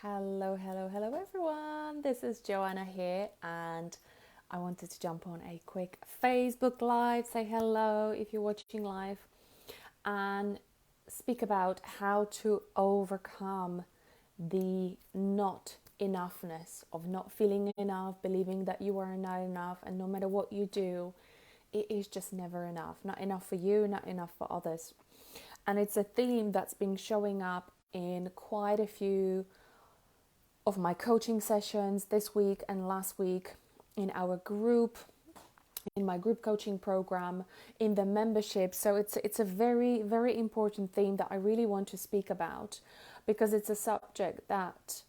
Hello everyone. This is Joanna here, and I wanted to jump on a quick Facebook Live, say hello if you're watching live, and speak about how to overcome the not enoughness of not feeling enough, believing that you are not enough, and no matter what you do, it is just never enough. Not enough for you, not enough for others. And it's a theme that's been showing up in quite a few of my coaching sessions this week and last week, in our group, in my group coaching program, in the membership. So it's a very important theme that I really want to speak about, because it's a subject that,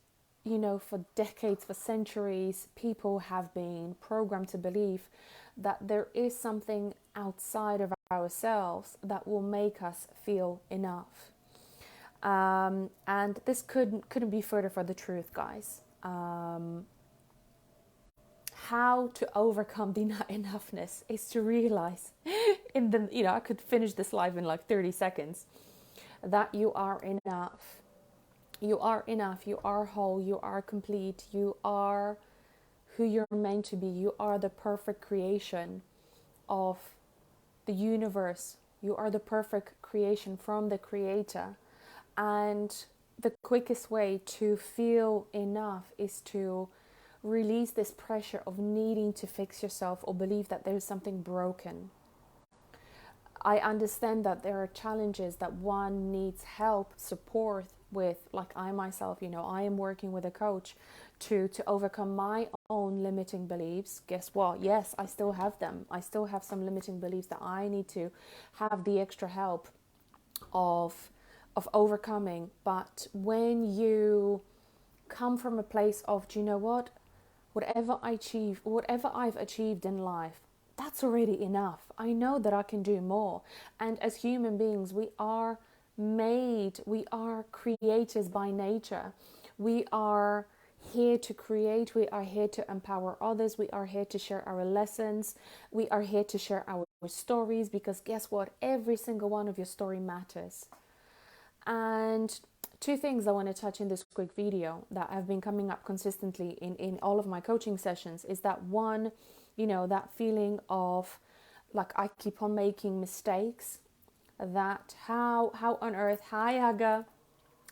for decades, for centuries, people have been programmed to believe that there is something outside of ourselves that will make us feel enough. And this couldn't be further from the truth, guys. How to overcome the not enoughness is to realize, I could finish this live in like 30 seconds, that you are enough. You are enough. You are whole. You are complete. You are who you're meant to be. You are the perfect creation of the universe. You are the perfect creation from the Creator. And the quickest way to feel enough is to release this pressure of needing to fix yourself or believe that there's something broken. I understand that there are challenges that one needs help, support with, like I myself, I am working with a coach to overcome my own limiting beliefs. Guess what? Yes, I still have them. I still have some limiting beliefs that I need to have the extra help of overcoming. But when you come from a place of, do you know what? Whatever I've achieved in life, that's already enough. I know that I can do more. And as human beings, we are creators by nature. We are here to create. We are here to empower others. We are here to share our lessons. We are here to share our stories, because guess what? Every single one of your story matters. And two things I want to touch in this quick video that have been coming up consistently in all of my coaching sessions is that one, that feeling of like I keep on making mistakes. That how on earth, hi Aga,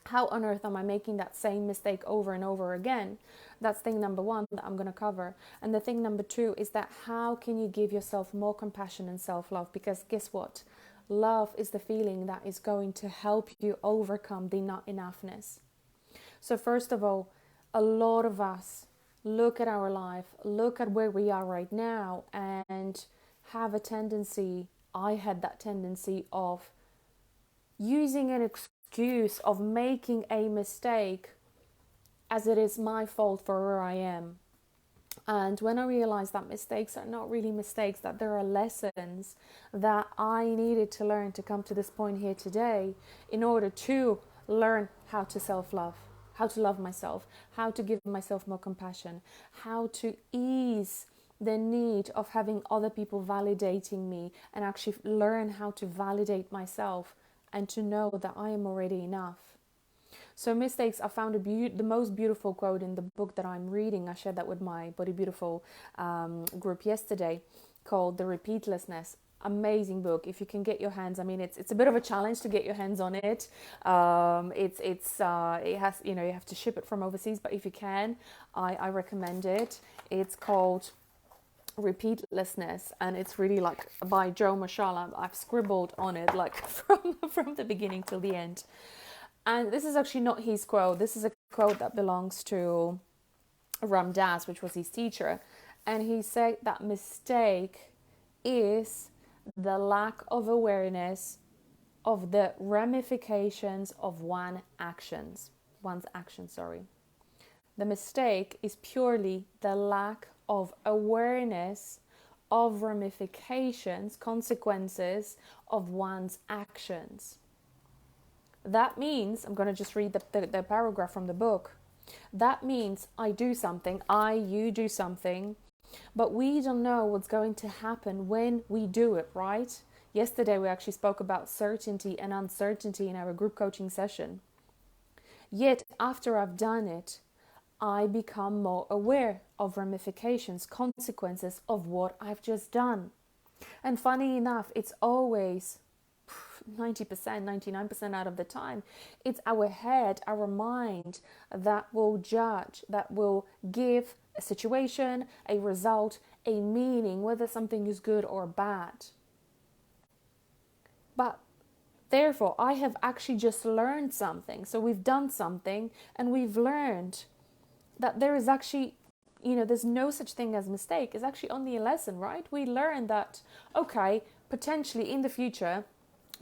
how on earth am I making that same mistake over and over again? That's thing number one that I'm going to cover. And the thing number two is that how can you give yourself more compassion and self-love? Because guess what? Love is the feeling that is going to help you overcome the not enoughness. So first of all, a lot of us look at our life, look at where we are right now, and have a tendency, I had that tendency of using an excuse of making a mistake as it is my fault for where I am. And when I realized that mistakes are not really mistakes, that there are lessons that I needed to learn to come to this point here today in order to learn how to self-love, how to love myself, how to give myself more compassion, how to ease the need of having other people validating me, and actually learn how to validate myself and to know that I am already enough. So mistakes, I found the most beautiful quote in the book that I'm reading. I shared that with my Body Beautiful group yesterday, called The Repeatlessness. Amazing book. If you can get your hands, it's a bit of a challenge to get your hands on it. It has, you have to ship it from overseas, but if you can, I recommend it. It's called Repeatlessness, and it's really like by Joe Mashala. I've scribbled on it like from the beginning till the end. And this is actually not his quote. This is a quote that belongs to Ram Dass, which was his teacher. And he said that mistake is the lack of awareness of the ramifications of one's actions. The mistake is purely the lack of awareness of ramifications, consequences of one's actions. That means, I'm going to just read the paragraph from the book. That means you do something, but we don't know what's going to happen when we do it, right? Yesterday we actually spoke about certainty and uncertainty in our group coaching session. Yet after I've done it, I become more aware of ramifications, consequences of what I've just done. And funny enough, it's always 90%, 99% out of the time, it's our head, our mind that will judge, that will give a situation, a result, a meaning, whether something is good or bad. But therefore, I have actually just learned something. So we've done something and we've learned that there is actually, there's no such thing as mistake. It's actually only a lesson, right? We learn that, okay, potentially in the future,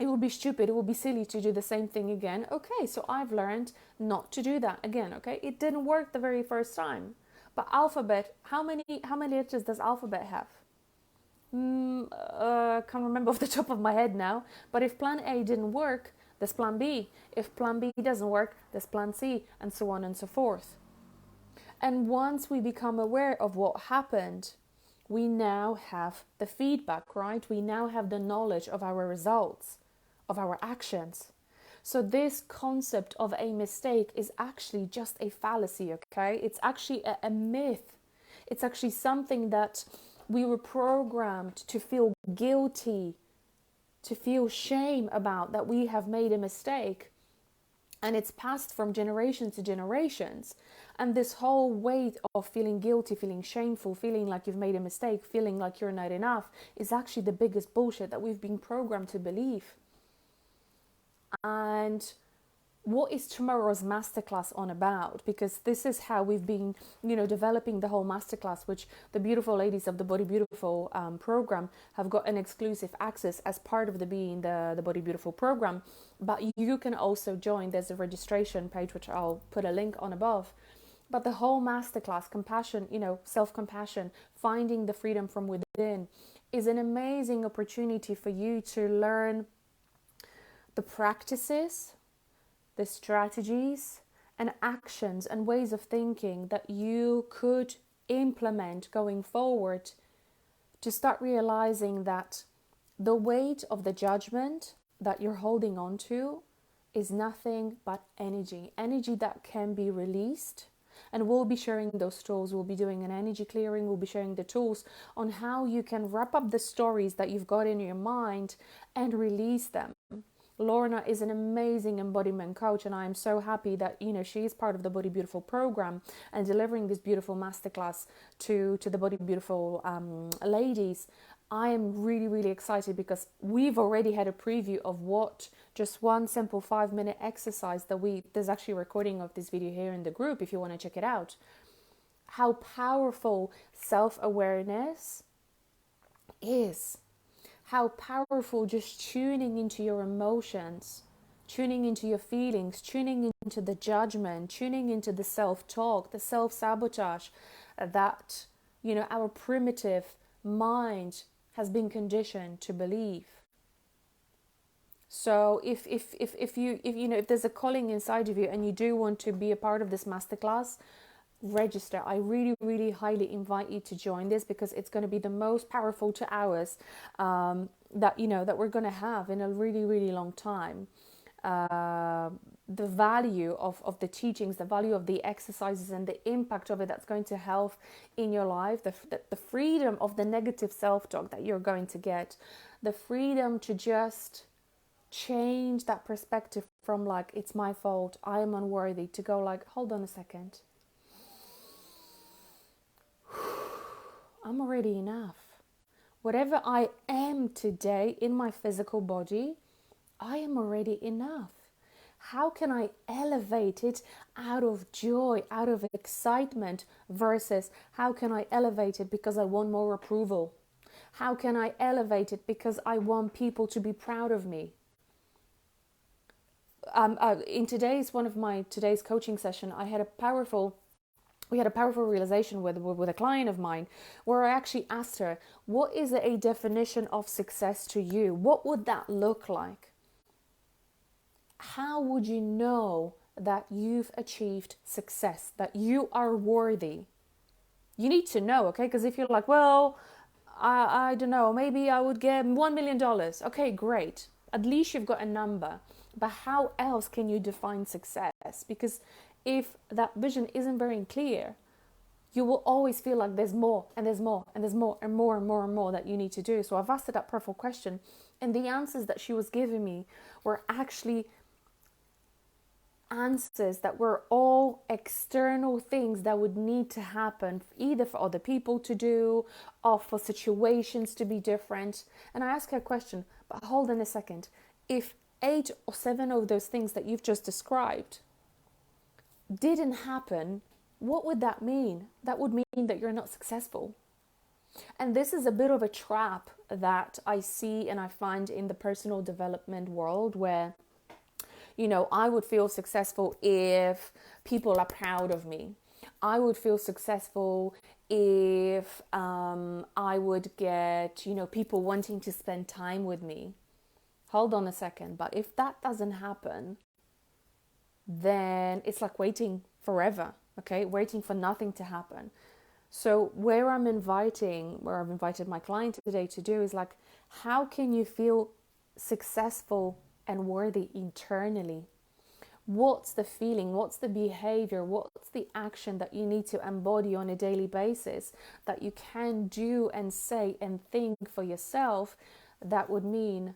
it will be stupid, it will be silly to do the same thing again. Okay, so I've learned not to do that again, okay? It didn't work the very first time. But alphabet, how many letters does alphabet have? Can't remember off the top of my head now. But if plan A didn't work, there's plan B. If plan B doesn't work, there's plan C, and so on and so forth. And once we become aware of what happened, we now have the feedback, right? We now have the knowledge of our results, of our actions. So this concept of a mistake is actually just a fallacy, okay? It's actually a myth. It's actually something that we were programmed to feel guilty, to feel shame about, that we have made a mistake. And it's passed from generation to generations. And this whole weight of feeling guilty, feeling shameful, feeling like you've made a mistake, feeling like you're not enough is actually the biggest bullshit that we've been programmed to believe. And what is tomorrow's masterclass on about? Because this is how we've been, developing the whole masterclass, which the beautiful ladies of the Body Beautiful program have got an exclusive access as part of the Body Beautiful program. But you can also join. There's a registration page, which I'll put a link on above. But the whole masterclass, compassion, self-compassion, finding the freedom from within, is an amazing opportunity for you to learn the practices, the strategies and actions and ways of thinking that you could implement going forward to start realizing that the weight of the judgment that you're holding on to is nothing but energy that can be released. And we'll be sharing those tools. We'll be doing an energy clearing. We'll be sharing the tools on how you can wrap up the stories that you've got in your mind and release them. Lorna is an amazing embodiment coach, and I am so happy that she is part of the Body Beautiful program and delivering this beautiful masterclass to the Body Beautiful ladies. I am really, really excited because we've already had a preview of what just one simple 5-minute exercise there's actually a recording of this video here in the group if you want to check it out. How powerful self-awareness is. How powerful just tuning into your emotions, tuning into your feelings, tuning into the judgment, tuning into the self-talk, the self-sabotage that, our primitive mind has been conditioned to believe. So if there's a calling inside of you and you do want to be a part of this masterclass, register. I really, really highly invite you to join this because it's going to be the most powerful 2 hours that we're going to have in a really, really long time. The value of the teachings, the value of the exercises and the impact of it that's going to have in your life, the freedom of the negative self-talk that you're going to get, the freedom to just change that perspective from like, it's my fault, I am unworthy, to go like, hold on a second. I'm already enough. Whatever I am today in my physical body, I am already enough. How can I elevate it out of joy, out of excitement, versus how can I elevate it because I want more approval? How can I elevate it because I want people to be proud of me? In one of my today's coaching session, we had a powerful realization with a client of mine where I actually asked her, what is a definition of success to you? What would that look like? How would you know that you've achieved success, that you are worthy? You need to know, okay? Because if you're like, well, I don't know, maybe I would get $1 million. Okay, great. At least you've got a number. But how else can you define success? success. Because if that vision isn't very clear, you will always feel like there's more and there's more and there's more and more and more and more that you need to do. So I've asked her that perfect question, and the answers that she was giving me were actually answers that were all external things that would need to happen, either for other people to do or for situations to be different. And I asked her a question, but hold on a second. If 8 or 7 of those things that you've just described didn't happen, what would that mean? That would mean that you're not successful. And this is a bit of a trap that I see and I find in the personal development world, where I would feel successful if people are proud of me. I would feel successful if I would get, people wanting to spend time with me. Hold on a second. But if that doesn't happen, then it's like waiting forever, okay? Waiting for nothing to happen. So where I've invited my client today to do is like, how can you feel successful and worthy internally? What's the feeling? What's the behavior? What's the action that you need to embody on a daily basis that you can do and say and think for yourself that would mean,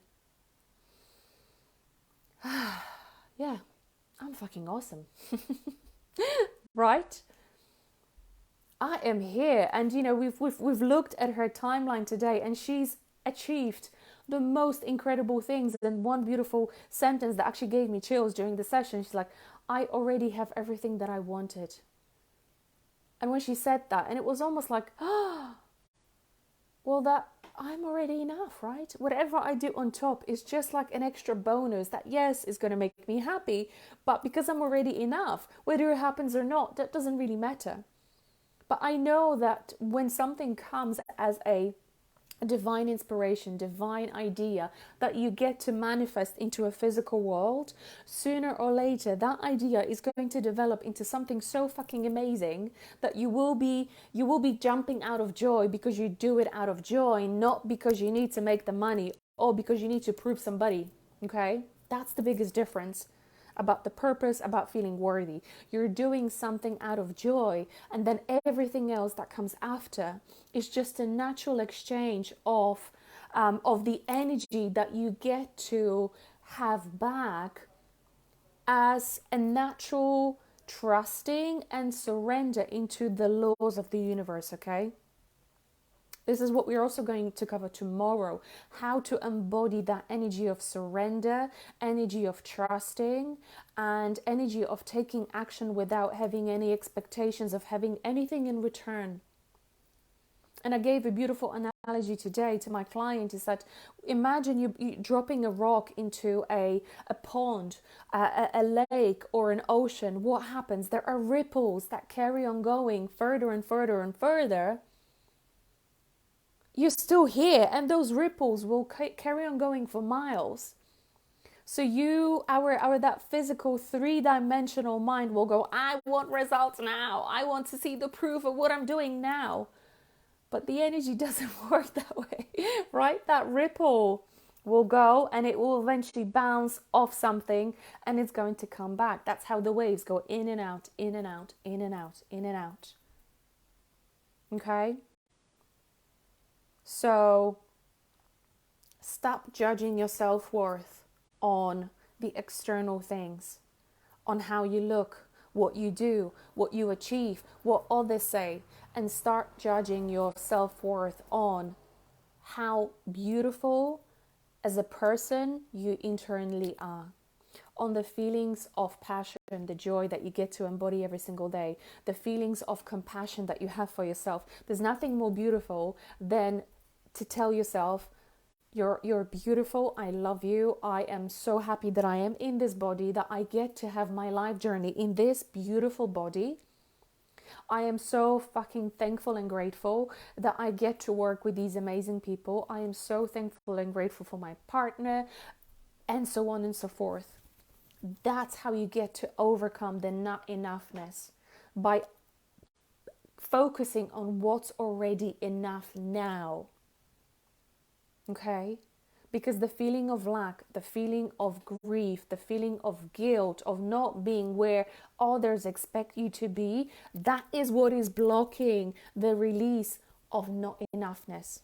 yeah, I'm fucking awesome. Right? I am here. And we've looked at her timeline today, and she's achieved the most incredible things. And one beautiful sentence that actually gave me chills during the session, she's like, I already have everything that I wanted. And when she said that, and it was almost like, well, that I'm already enough, right? Whatever I do on top is just like an extra bonus that, yes, is going to make me happy, but because I'm already enough, whether it happens or not, that doesn't really matter. But I know that when something comes as a divine inspiration, divine idea that you get to manifest into a physical world, sooner or later that idea is going to develop into something so fucking amazing that you will be jumping out of joy because you do it out of joy, not because you need to make the money or because you need to prove somebody. Okay, that's the biggest difference about the purpose, about feeling worthy. You're doing something out of joy, and then everything else that comes after is just a natural exchange of the energy that you get to have back as a natural trusting and surrender into the laws of the universe, okay? This is what we're also going to cover tomorrow. How to embody that energy of surrender, energy of trusting, and energy of taking action without having any expectations of having anything in return. And I gave a beautiful analogy today to my client, is that imagine you dropping a rock into a pond, a lake or an ocean. What happens? There are ripples that carry on going further and further and further. You're still here, and those ripples will carry on going for miles. So our that physical 3-dimensional mind will go, I want results now. I want to see the proof of what I'm doing now. But the energy doesn't work that way, right? That ripple will go and it will eventually bounce off something and it's going to come back. That's how the waves go in and out, in and out, in and out, in and out. Okay? So stop judging your self-worth on the external things, on how you look, what you do, what you achieve, what others say, and start judging your self-worth on how beautiful as a person you internally are, on the feelings of passion, the joy that you get to embody every single day, the feelings of compassion that you have for yourself. There's nothing more beautiful than to tell yourself, you're beautiful, I love you, I am so happy that I am in this body, that I get to have my life journey in this beautiful body. I am so fucking thankful and grateful that I get to work with these amazing people. I am so thankful and grateful for my partner, and so on and so forth. That's how you get to overcome the not enoughness, by focusing on what's already enough now. Okay? Because the feeling of lack, the feeling of grief, the feeling of guilt, of not being where others expect you to be, that is what is blocking the release of not enoughness.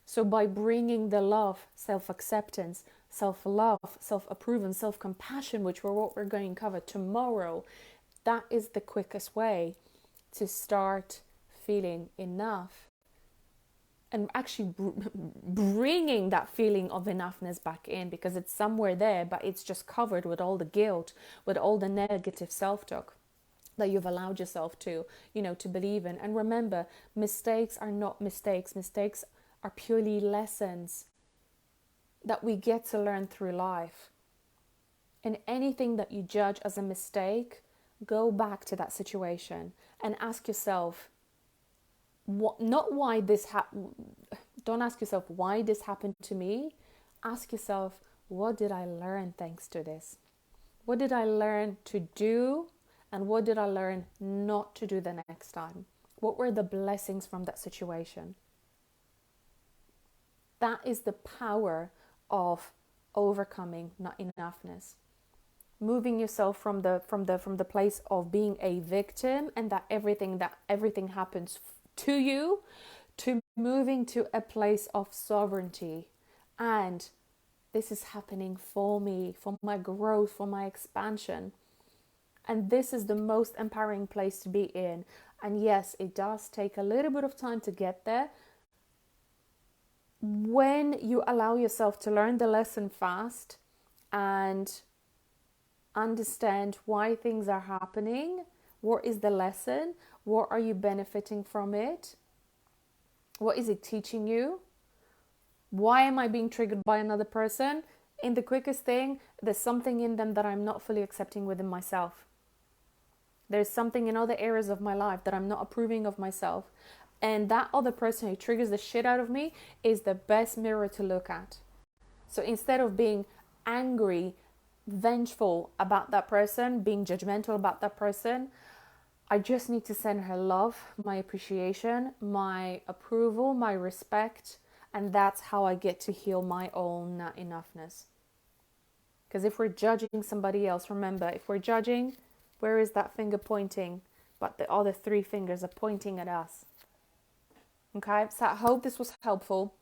So by bringing the love, self-acceptance, self-love, self-approval, self-compassion, which what we're going to cover tomorrow, that is the quickest way to start feeling enough. And actually bringing that feeling of enoughness back in, because it's somewhere there, but it's just covered with all the guilt, with all the negative self-talk that you've allowed yourself to, to believe in. And remember, mistakes are not mistakes. Mistakes are purely lessons that we get to learn through life. And anything that you judge as a mistake, go back to that situation and ask yourself, don't ask yourself why this happened to me. Ask yourself, what did I learn thanks to this? What did I learn to do, and what did I learn not to do the next time? What were the blessings from that situation? That is the power of overcoming not enoughness. Moving yourself from the place of being a victim and that everything happens to you, to moving to a place of sovereignty. And this is happening for me, for my growth, for my expansion. And this is the most empowering place to be in. And yes, it does take a little bit of time to get there. When you allow yourself to learn the lesson fast and understand why things are happening, what is the lesson? What are you benefiting from it? What is it teaching you? Why am I being triggered by another person? In the quickest thing, there's something in them that I'm not fully accepting within myself. There's something in other areas of my life that I'm not approving of myself. And that other person who triggers the shit out of me is the best mirror to look at. So instead of being angry, vengeful about that person, being judgmental about that person, I just need to send her love, my appreciation, my approval, my respect, and that's how I get to heal my own not enoughness. Because if we're judging somebody else, remember, if we're judging, where is that finger pointing? But the other three fingers are pointing at us. Okay, so I hope this was helpful.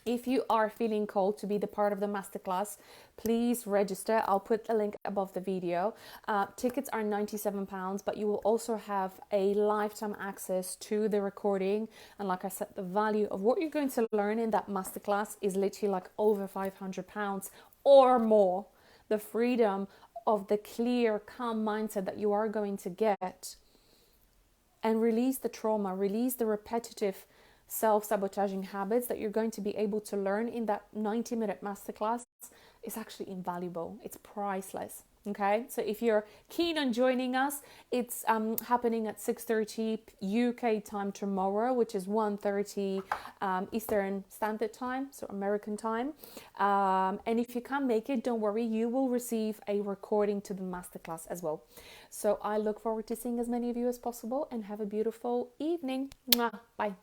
If you are feeling called to be the part of the masterclass, please register. I'll put the link above the video. Tickets are £97, but you will also have a lifetime access to the recording. And like I said, the value of what you're going to learn in that masterclass is literally like over £500 or more. The freedom of the clear, calm mindset that you are going to get, and release the trauma, release the repetitive self-sabotaging habits that you're going to be able to learn in that 90-minute masterclass is actually invaluable. It's priceless. Okay, so if you're keen on joining us, it's happening at 6:30 UK time tomorrow, which is 1:30 Eastern Standard Time, so American time. And if you can't make it, don't worry, you will receive a recording to the masterclass as well. So I look forward to seeing as many of you as possible, and have a beautiful evening. Mwah. Bye.